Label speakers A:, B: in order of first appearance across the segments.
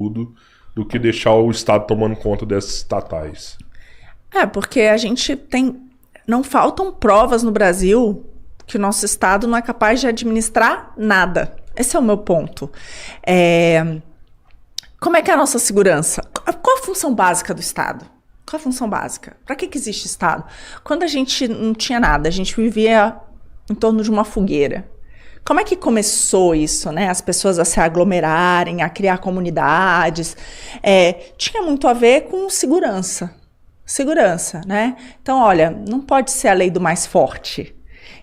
A: tudo do que deixar o Estado tomando conta dessas estatais.
B: Porque a gente tem... Não faltam provas no Brasil que o nosso Estado não é capaz de administrar nada. Esse é o meu ponto. Como é que é a nossa segurança? Qual a função básica do Estado? Qual a função básica? Para que existe Estado? Quando a gente não tinha nada, a gente vivia em torno de uma fogueira. Como é que começou isso, né? As pessoas a se aglomerarem, a criar comunidades. Tinha muito a ver com segurança. Segurança, né? Então, olha, não pode ser a lei do mais forte.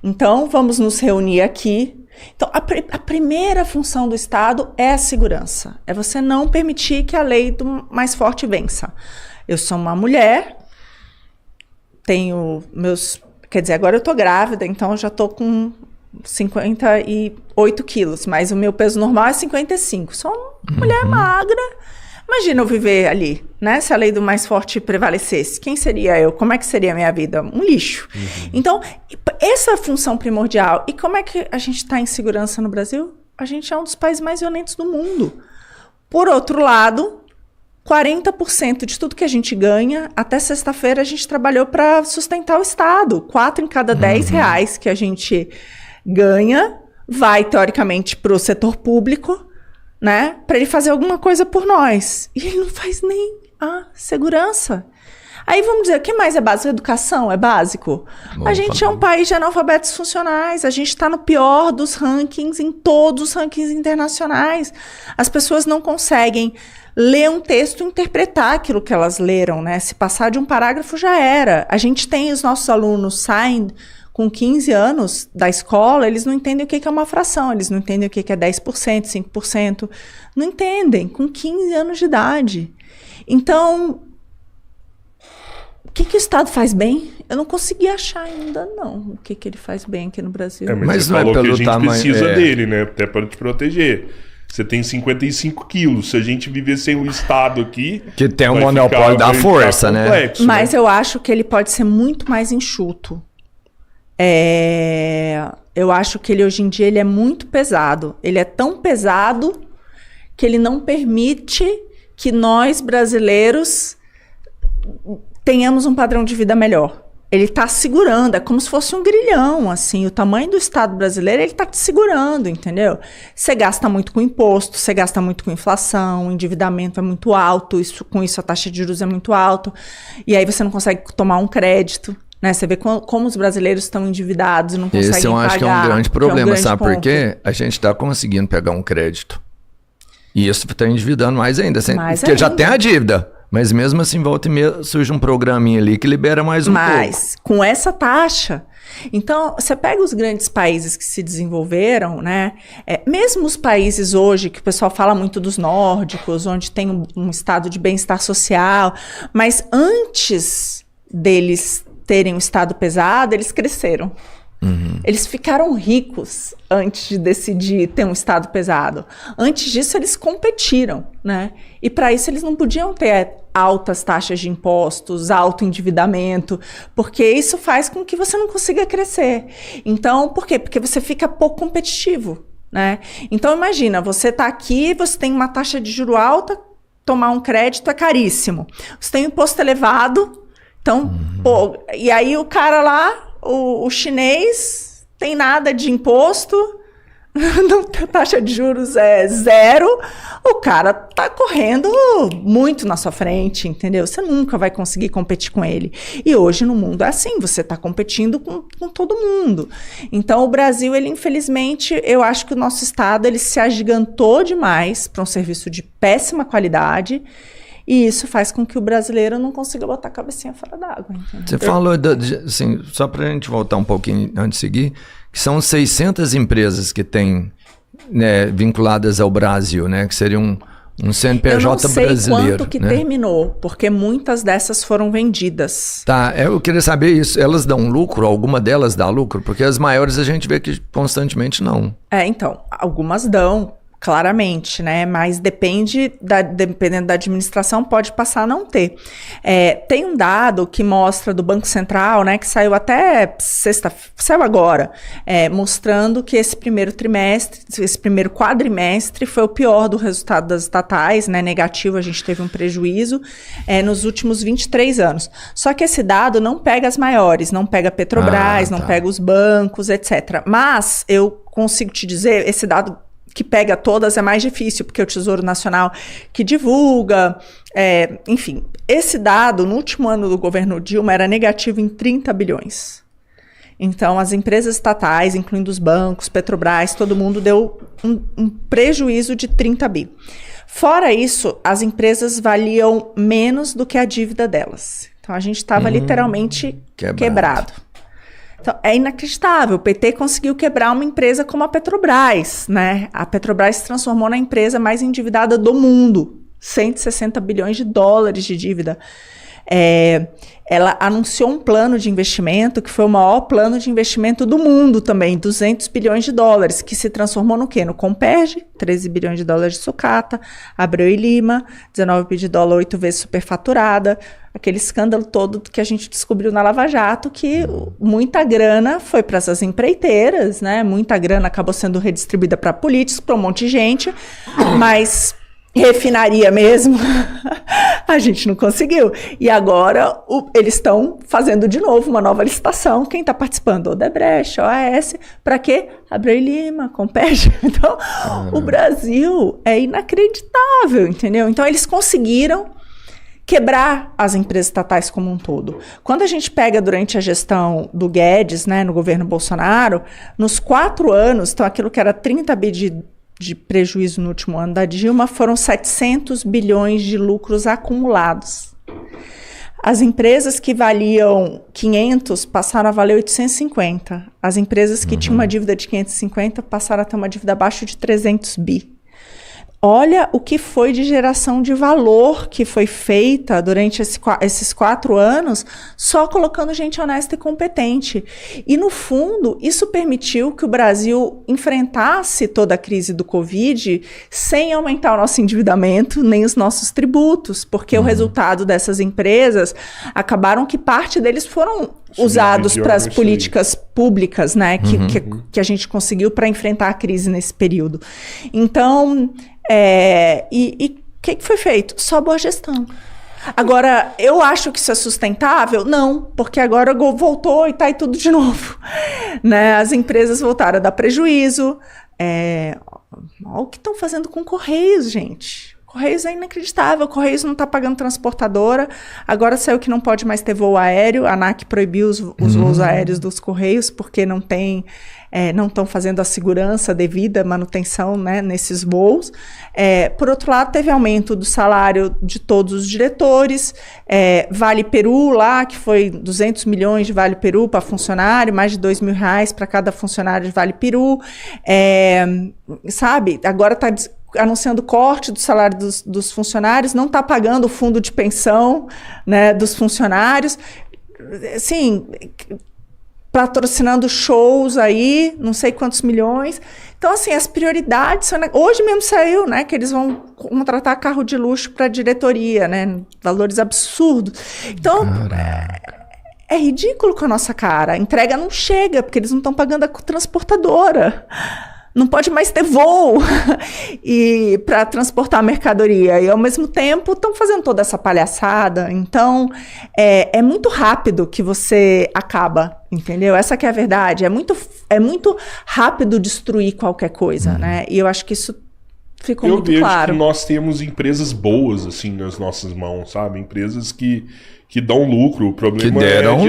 B: Então, vamos nos reunir aqui. Então, a primeira função do Estado é a segurança. É você não permitir que a lei do mais forte vença. Eu sou uma mulher, tenho meus... Quer dizer, agora eu tô grávida, então eu já tô com 58 quilos, mas o meu peso normal é 55. Sou uma mulher magra. Imagina eu viver ali, né? Se a lei do mais forte prevalecesse. Quem seria eu? Como é que seria a minha vida? Um lixo. Então, essa é a função primordial. E como é que a gente está em segurança no Brasil? A gente é um dos países mais violentos do mundo. Por outro lado, 40% de tudo que a gente ganha, até sexta-feira a gente trabalhou para sustentar o Estado. 4 em cada 10 reais que a gente ganha vai, teoricamente, para o setor público, né, para ele fazer alguma coisa por nós. E ele não faz nem a segurança. Aí vamos dizer, o que mais é básico? Educação é básico? A gente é um país de analfabetos funcionais, a gente está no pior dos rankings, em todos os rankings internacionais. As pessoas não conseguem ler um texto e interpretar aquilo que elas leram, né? Se passar de um parágrafo já era. A gente tem os nossos alunos saem com 15 anos da escola, eles não entendem o que é uma fração, eles não entendem o que é 10%, 5%, não entendem, com 15 anos de idade. Então, o que o Estado faz bem? Eu não consegui achar ainda, não, o que ele faz bem aqui no Brasil.
A: Mas você falou que a gente precisa dele, né, até para te proteger. Você tem 55 quilos. Se a gente viver sem o Estado aqui...
C: Que tem um monopólio da força, né?
A: Complexo,
B: mas eu acho que ele pode ser muito mais enxuto. Eu acho que ele hoje em dia ele é muito pesado. Ele é tão pesado que ele não permite que nós, brasileiros, tenhamos um padrão de vida melhor. Ele está segurando, é como se fosse um grilhão, assim. O tamanho do Estado brasileiro, ele está te segurando, entendeu? Você gasta muito com imposto, você gasta muito com inflação, o endividamento é muito alto, com isso a taxa de juros é muito alta, e aí você não consegue tomar um crédito. Né? Você vê como os brasileiros estão endividados e não conseguem pagar.
C: Esse eu acho que é um grande problema, sabe por
B: quê?
C: Porque a gente está conseguindo pegar um crédito. E isso está endividando mais ainda. Porque já tem a dívida. Mas mesmo assim, volta e meia, surge um programinha ali que libera mais um pouco.
B: Mas com essa taxa... Então, você pega os grandes países que se desenvolveram, né? Mesmo os países hoje, que o pessoal fala muito dos nórdicos, onde tem um estado de bem-estar social, mas antes deles terem um Estado pesado, eles cresceram. Eles ficaram ricos antes de decidir ter um Estado pesado. Antes disso, eles competiram, né? E para isso, eles não podiam ter altas taxas de impostos, alto endividamento, porque isso faz com que você não consiga crescer. Então, por quê? Porque você fica pouco competitivo, né? Então, imagina, você está aqui, você tem uma taxa de juro alta, tomar um crédito é caríssimo. Você tem um imposto elevado, então, pô, e aí o cara lá, o chinês, tem nada de imposto, a taxa de juros é 0, o cara tá correndo muito na sua frente, entendeu? Você nunca vai conseguir competir com ele. E hoje no mundo é assim, você tá competindo com todo mundo. Então o Brasil, ele infelizmente, eu acho que o nosso Estado, ele se agigantou demais para um serviço de péssima qualidade. E isso faz com que o brasileiro não consiga botar a cabecinha fora d'água.
C: Você falou, assim, só para a gente voltar um pouquinho antes de seguir, que são 600 empresas que têm, né, vinculadas ao Brasil, né, que seria um CNPJ brasileiro. Eu não sei quanto que terminou, porque muitas dessas foram vendidas. Tá, eu queria saber isso. Elas dão lucro? Alguma delas dá lucro? Porque as maiores a gente vê que constantemente não.
B: Então, algumas dão. claramente, né? Mas dependendo da administração, pode passar a não ter. Tem um dado que mostra do Banco Central, né? Que saiu até saiu agora, mostrando que esse primeiro quadrimestre foi o pior do resultado das estatais, né? Negativo, a gente teve um prejuízo nos últimos 23 anos. Só que esse dado não pega as maiores, não pega a Petrobras, não pega os bancos, etc. Mas eu consigo te dizer, esse dado que pega todas é mais difícil, porque é o Tesouro Nacional que divulga, enfim. Esse dado, no último ano do governo Dilma, era negativo em 30 bilhões. Então, as empresas estatais, incluindo os bancos, Petrobras, todo mundo deu um prejuízo de 30 bi. Fora isso, as empresas valiam menos do que a dívida delas. Então, a gente estava literalmente quebrado. Então, é inacreditável. O PT conseguiu quebrar uma empresa como a Petrobras, né? A Petrobras se transformou na empresa mais endividada do mundo. 160 bilhões de dólares de dívida. Ela anunciou um plano de investimento, que foi o maior plano de investimento do mundo também, 200 bilhões de dólares, que se transformou no quê? No Comperj, 13 bilhões de dólares de sucata, Abreu e Lima, 19 bilhões de dólares, 8 vezes superfaturada, aquele escândalo todo que a gente descobriu na Lava Jato, que muita grana foi para essas empreiteiras, né? Muita grana acabou sendo redistribuída para políticos, para um monte de gente, mas refinaria mesmo, a gente não conseguiu. E agora eles estão fazendo de novo uma nova licitação. Quem está participando? Odebrecht, OAS, para quê? Abreu e Lima, Comperj. Então, o Brasil é inacreditável, entendeu? Então, eles conseguiram quebrar as empresas estatais como um todo. Quando a gente pega durante a gestão do Guedes, né, no governo Bolsonaro, nos 4 anos, então aquilo que era 30 bi de prejuízo no último ano da Dilma, foram 700 bilhões de lucros acumulados. As empresas que valiam 500 passaram a valer 850. As empresas que tinham uma dívida de 550 passaram a ter uma dívida abaixo de 300 bi. Olha o que foi de geração de valor que foi feita durante esses 4 anos, só colocando gente honesta e competente. E, no fundo, isso permitiu que o Brasil enfrentasse toda a crise do Covid sem aumentar o nosso endividamento, nem os nossos tributos, porque o resultado dessas empresas acabaram que parte deles foram usados para as políticas públicas, né, que a gente conseguiu para enfrentar a crise nesse período. Então, e o que foi feito? Só boa gestão. Agora, eu acho que isso é sustentável? Não, porque agora voltou e está aí tudo de novo. Né? As empresas voltaram a dar prejuízo. Olha o que estão fazendo com Correios, gente. Correios é inacreditável, Correios não está pagando transportadora, agora saiu que não pode mais ter voo aéreo, a ANAC proibiu os voos aéreos dos Correios, porque não estão fazendo a segurança devida, manutenção, né, nesses voos. Por outro lado, teve aumento do salário de todos os diretores, Vale Peru lá, que foi 200 milhões de Vale Peru para funcionário, mais de R$ 2.000 para cada funcionário de Vale Peru, sabe, agora está anunciando corte do salário dos funcionários, não está pagando o fundo de pensão, né, dos funcionários, assim, patrocinando shows aí, não sei quantos milhões. Então, assim, as prioridades são... Hoje mesmo saiu, né, que eles vão contratar carro de luxo para a diretoria, né, valores absurdos. Então, é ridículo com a nossa cara. A entrega não chega, porque eles não estão pagando a transportadora. Não pode mais ter voo para transportar a mercadoria. E, ao mesmo tempo, estão fazendo toda essa palhaçada. Então, é muito rápido que você acaba, entendeu? Essa que é a verdade. É muito rápido destruir qualquer coisa, né? E eu acho que isso ficou muito claro.
A: Eu vejo que nós temos empresas boas, assim, nas nossas mãos, sabe? Empresas que dão lucro. O problema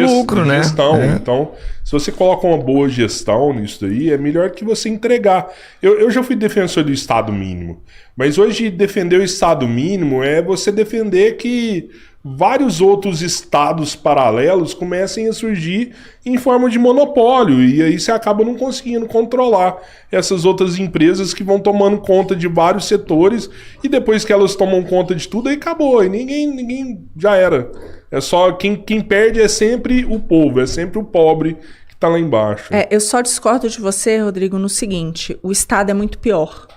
C: lucro, né?
A: Gestão. Então, se você coloca uma boa gestão nisso daí, é melhor que você entregar. Eu já fui defensor do Estado mínimo, mas hoje defender o Estado mínimo é você defender que vários outros estados paralelos comecem a surgir em forma de monopólio, e aí você acaba não conseguindo controlar essas outras empresas que vão tomando conta de vários setores, e depois que elas tomam conta de tudo, aí acabou, e ninguém já era. É só quem perde é sempre o povo, é sempre o pobre que está lá embaixo.
B: Eu só discordo de você, Rodrigo, no seguinte: o Estado é muito pior.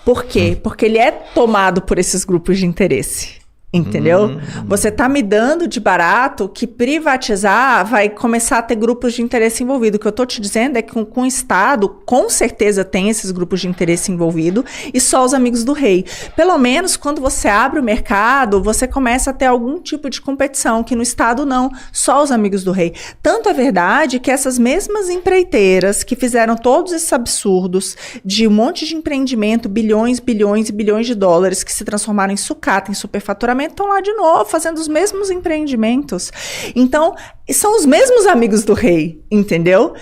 B: Por quê? Porque ele é tomado por esses grupos de interesse. Entendeu? Você tá me dando de barato que privatizar vai começar a ter grupos de interesse envolvido. O que eu tô te dizendo é que com o Estado, com certeza tem esses grupos de interesse envolvido e só os amigos do rei. Pelo menos quando você abre o mercado, você começa a ter algum tipo de competição, que no Estado não, só os amigos do rei. Tanto é verdade que essas mesmas empreiteiras que fizeram todos esses absurdos de um monte de empreendimento, bilhões, bilhões e bilhões de dólares que se transformaram em sucata, em superfaturamento, estão lá de novo, fazendo os mesmos empreendimentos. Então, são os mesmos amigos do rei, entendeu?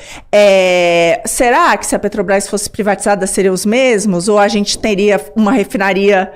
B: Será que se a Petrobras fosse privatizada, seriam os mesmos? Ou a gente teria uma refinaria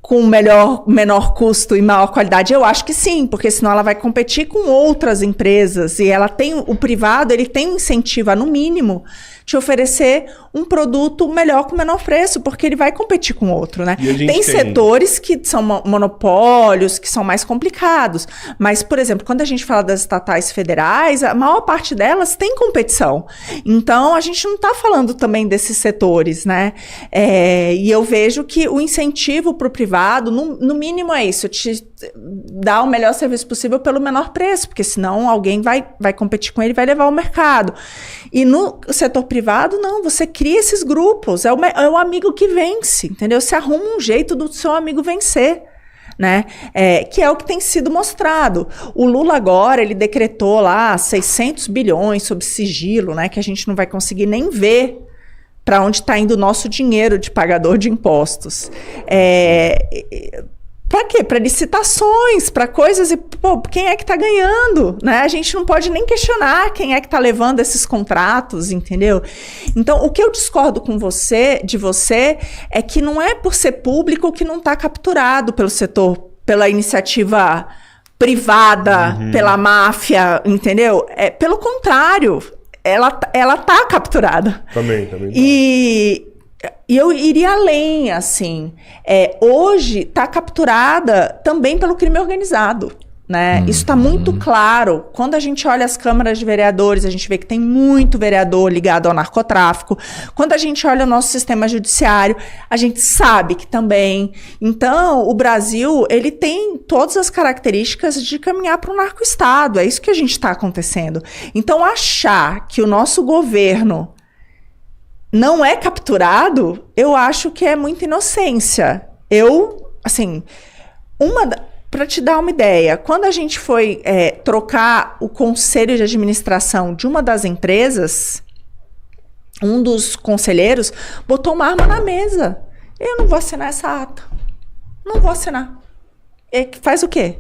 B: com menor custo e maior qualidade? Eu acho que sim, porque senão ela vai competir com outras empresas. E ela tem, o privado, ele tem um incentivo a, no mínimo, te oferecer um produto melhor com menor preço, porque ele vai competir com outro, né? Tem setores que são monopólios, que são mais complicados. Mas, por exemplo, quando a gente fala das estatais federais, a maior parte delas tem competição. Então, a gente não está falando também desses setores, né? E eu vejo que o incentivo para o privado, no mínimo é isso, te dar o melhor serviço possível pelo menor preço, porque senão alguém vai competir com ele e vai levar ao mercado. E no setor privado, não, você cria esses grupos, é o amigo que vence, entendeu? Você arruma um jeito do seu amigo vencer, né? Que é o que tem sido mostrado. O Lula agora, ele decretou lá 600 bilhões sob sigilo, né? Que a gente não vai conseguir nem ver para onde está indo o nosso dinheiro de pagador de impostos. Para quê? Para licitações, para coisas, e pô, quem é que está ganhando? Né? A gente não pode nem questionar quem é que está levando esses contratos, entendeu? Então, o que eu discordo de você é que não é por ser público que não está capturado pelo setor, pela iniciativa privada, pela máfia, entendeu? Pelo contrário, ela está capturada.
A: Também.
B: E eu iria além, assim. Hoje está capturada também pelo crime organizado, né? Isso está muito claro. Quando a gente olha as câmaras de vereadores, a gente vê que tem muito vereador ligado ao narcotráfico. Quando a gente olha o nosso sistema judiciário, a gente sabe que também. Então, o Brasil, ele tem todas as características de caminhar para um narco-estado. É isso que a gente está acontecendo. Então, achar que o nosso governo não é capturado, eu acho que é muita inocência. Para te dar uma ideia, quando a gente foi trocar o conselho de administração de uma das empresas, um dos conselheiros botou uma arma na mesa. Eu não vou assinar essa ata. Não vou assinar. Faz o quê?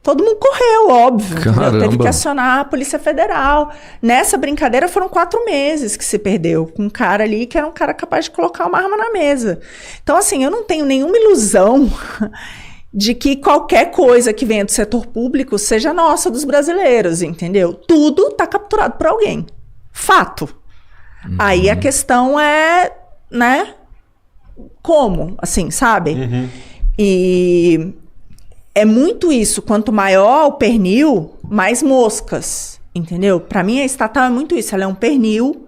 B: Todo mundo correu, óbvio. Teve que acionar a Polícia Federal. Nessa brincadeira foram 4 meses que se perdeu. Com um cara ali que era um cara capaz de colocar uma arma na mesa. Então, assim, eu não tenho nenhuma ilusão de que qualquer coisa que venha do setor público seja nossa, dos brasileiros, entendeu? Tudo está capturado por alguém. Fato. Aí a questão é, né? Como? Assim, sabe? E é muito isso. Quanto maior o pernil, mais moscas, entendeu? Para mim, a estatal é muito isso. Ela é um pernil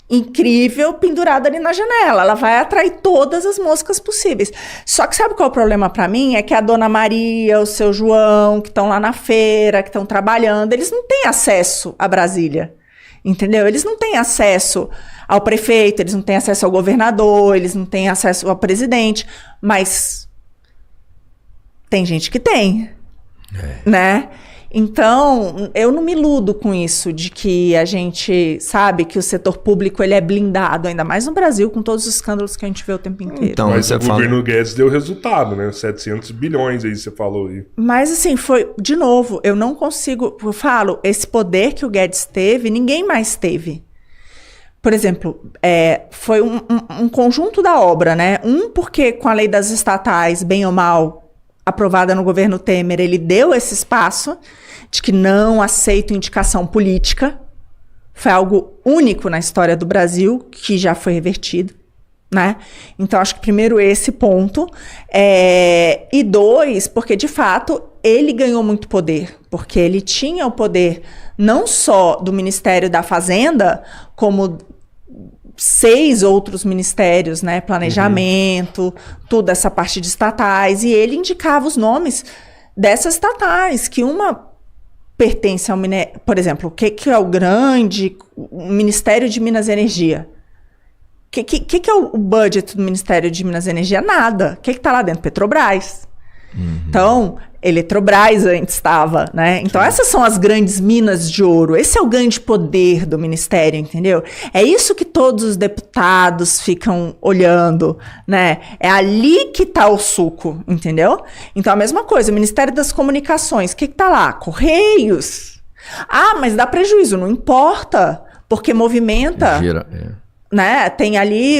B: incrível pendurado ali na janela. Ela vai atrair todas as moscas possíveis. Só que sabe qual é o problema para mim? É que a dona Maria, o seu João, que estão lá na feira, que estão trabalhando, eles não têm acesso a Brasília, entendeu? Eles não têm acesso ao prefeito, eles não têm acesso ao governador, eles não têm acesso ao presidente, mas tem gente que tem, né? Então, eu não me iludo com isso, de que a gente sabe que o setor público ele é blindado, ainda mais no Brasil, com todos os escândalos que a gente vê o tempo inteiro.
C: Então,
A: mas o governo Guedes deu resultado, né? 700 bilhões aí, você falou aí.
B: Mas assim, foi, de novo, eu não consigo, eu falo, esse poder que o Guedes teve, ninguém mais teve. Por exemplo, foi um conjunto da obra, né? Porque com a lei das estatais, bem ou mal, aprovada no governo Temer, ele deu esse espaço de que não aceita indicação política. Foi algo único na história do Brasil, que já foi revertido, né? Então, acho que primeiro esse ponto. E 2, porque de fato ele ganhou muito poder, porque ele tinha o poder não só do Ministério da Fazenda, como 6 outros ministérios, né? Planejamento, tudo essa parte de estatais. E ele indicava os nomes dessas estatais, que uma pertence ao Minério. Por exemplo, o que é o grande Ministério de Minas e Energia? O que é o budget do Ministério de Minas e Energia? Nada. O que está lá dentro? Petrobras. Então, Eletrobras antes estava, né? Então, essas são as grandes minas de ouro. Esse é o grande poder do Ministério, entendeu? É isso que todos os deputados ficam olhando, né? É ali que está o suco, entendeu? Então, a mesma coisa, o Ministério das Comunicações, o que está lá? Correios. Ah, mas dá prejuízo, não importa, porque movimenta...
C: Gira,
B: né? Tem ali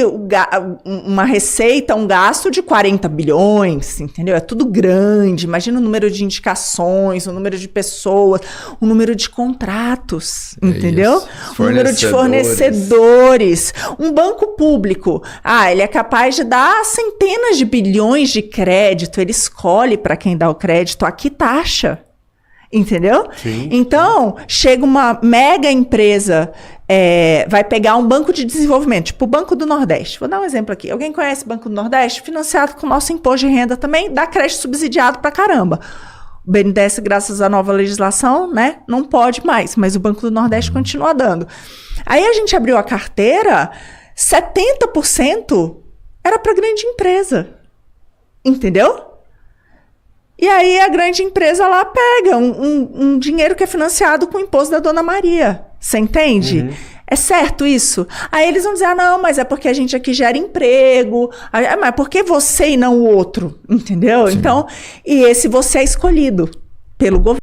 B: uma receita, um gasto de 40 bilhões, entendeu? É tudo grande. Imagina o número de indicações, o número de pessoas, o número de contratos, entendeu? O número de fornecedores. Um banco público, ele é capaz de dar centenas de bilhões de crédito, ele escolhe para quem dá o crédito, aqui taxa. Entendeu?
A: Sim.
B: Então, chega uma mega empresa, vai pegar um banco de desenvolvimento, tipo o Banco do Nordeste. Vou dar um exemplo aqui. Alguém conhece o Banco do Nordeste? Financiado com o nosso imposto de renda também, dá crédito subsidiado pra caramba. O BNDES, graças à nova legislação, né, não pode mais, mas o Banco do Nordeste continua dando. Aí a gente abriu a carteira, 70% era para grande empresa. Entendeu? E aí a grande empresa lá pega um dinheiro que é financiado com o imposto da Dona Maria. Você entende? É certo isso? Aí eles vão dizer, não, mas é porque a gente aqui gera emprego. Mas por que você e não o outro? Entendeu? Sim. Então, e esse você é escolhido pelo governo.